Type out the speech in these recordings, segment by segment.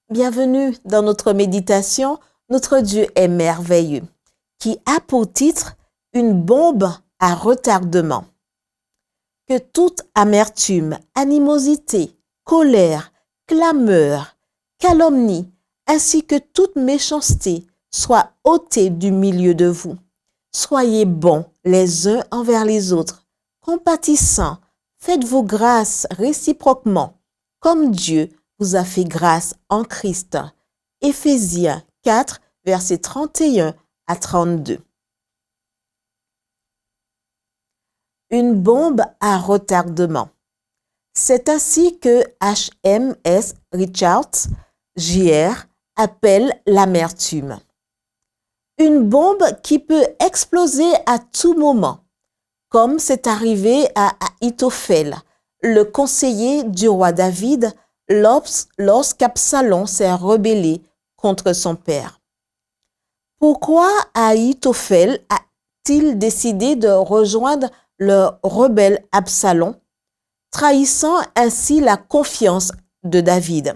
Bienvenue dans notre méditation. Notre Dieu est merveilleux, qui a pour titre une bombe à retardement. Que toute amertume, animosité, colère, clameur, calomnie, ainsi que toute méchanceté soit ôtée du milieu de vous. Soyez bons les uns envers les autres, compatissants, faites-vous grâce réciproquement, comme Dieu vous a fait grâce en Christ. Éphésiens 4, versets 31 à 32. Une bombe à retardement. C'est ainsi que H.M.S. Richards, Jr., appelle l'amertume. Une bombe qui peut exploser à tout moment, comme c'est arrivé à Ahitophel, le conseiller du roi David, lorsqu'Absalom s'est rebellé contre son père. Pourquoi Ahitophel a-t-il décidé de rejoindre le rebelle Absalom, trahissant ainsi la confiance de David?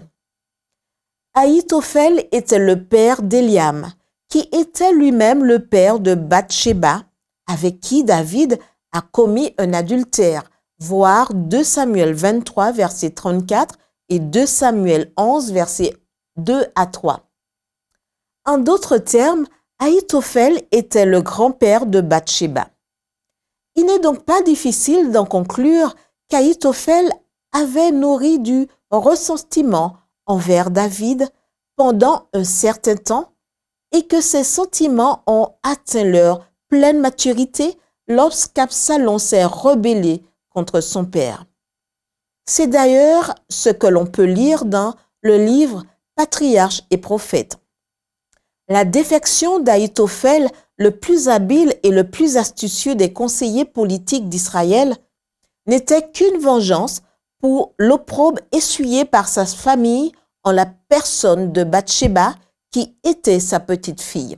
Ahitophel était le père d'Éliam, qui était lui-même le père de Bathsheba, avec qui David a commis un adultère, voir 2 Samuel 23, verset 34 et 2 Samuel 11, versets 2 à 3. En d'autres termes, Ahitophel était le grand-père de Bathsheba. Il n'est donc pas difficile d'en conclure qu'Ahitophel avait nourri du ressentiment envers David pendant un certain temps et que ces sentiments ont atteint leur pleine maturité lorsqu'Absalom s'est rebellé contre son père. C'est d'ailleurs ce que l'on peut lire dans le livre Patriarches et prophètes. La défection d'Ahitophel, le plus habile et le plus astucieux des conseillers politiques d'Israël, n'était qu'une vengeance pour l'opprobre essuyé par sa famille en la personne de Bathsheba, qui était sa petite-fille.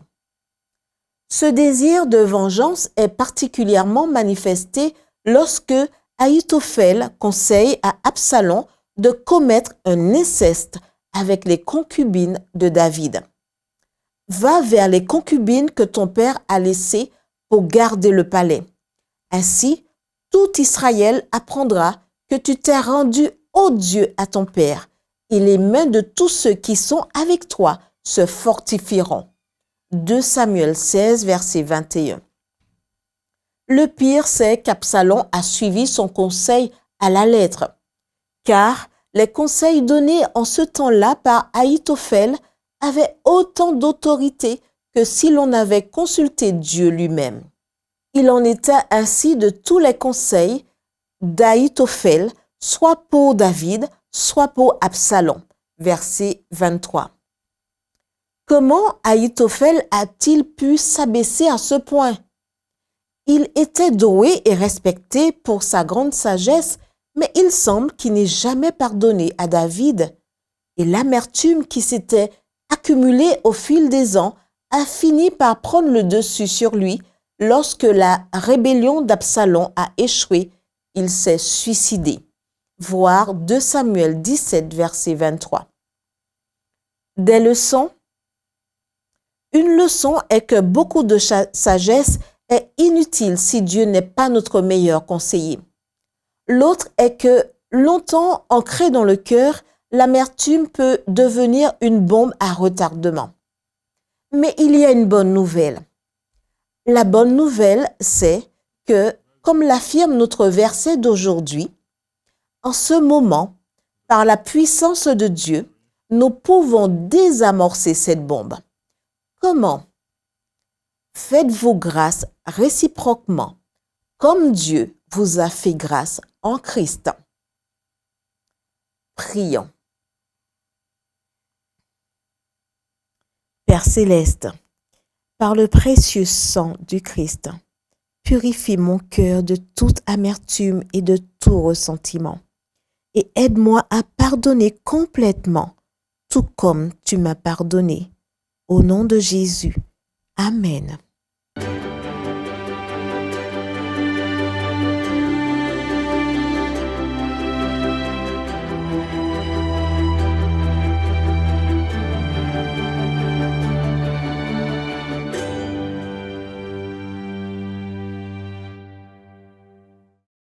Ce désir de vengeance est particulièrement manifesté lorsque Ahitophel conseille à Absalom de commettre un inceste avec les concubines de David. Va vers les concubines que ton père a laissées pour garder le palais. Ainsi, tout Israël apprendra que tu t'es rendu odieux à ton père, et les mains de tous ceux qui sont avec toi se fortifieront. 2 Samuel 16, verset 21. Le pire, c'est qu'Absalom a suivi son conseil à la lettre, car les conseils donnés en ce temps-là par Ahitophel avaient autant d'autorité que si l'on avait consulté Dieu lui-même. Il en était ainsi de tous les conseils d'Ahitophel, soit pour David, soit pour Absalom. Verset 23. Comment Ahitophel a-t-il pu s'abaisser à ce point? Il était doué et respecté pour sa grande sagesse, mais il semble qu'il n'ait jamais pardonné à David. Et l'amertume qui s'était accumulée au fil des ans a fini par prendre le dessus sur lui. Lorsque la rébellion d'Absalom a échoué, il s'est suicidé. Voir 2 Samuel 17, verset 23. Des leçons. Une leçon est que beaucoup de sagesse est inutile si Dieu n'est pas notre meilleur conseiller. L'autre est que, longtemps ancrée dans le cœur, l'amertume peut devenir une bombe à retardement. Mais il y a une bonne nouvelle. La bonne nouvelle, c'est que, comme l'affirme notre verset d'aujourd'hui, en ce moment, par la puissance de Dieu, nous pouvons désamorcer cette bombe. Comment? Faites-vous grâce réciproquement, comme Dieu vous a fait grâce en Christ. Prions. Père céleste, par le précieux sang du Christ, purifie mon cœur de toute amertume et de tout ressentiment, et aide-moi à pardonner complètement, tout comme tu m'as pardonné. Au nom de Jésus. Amen.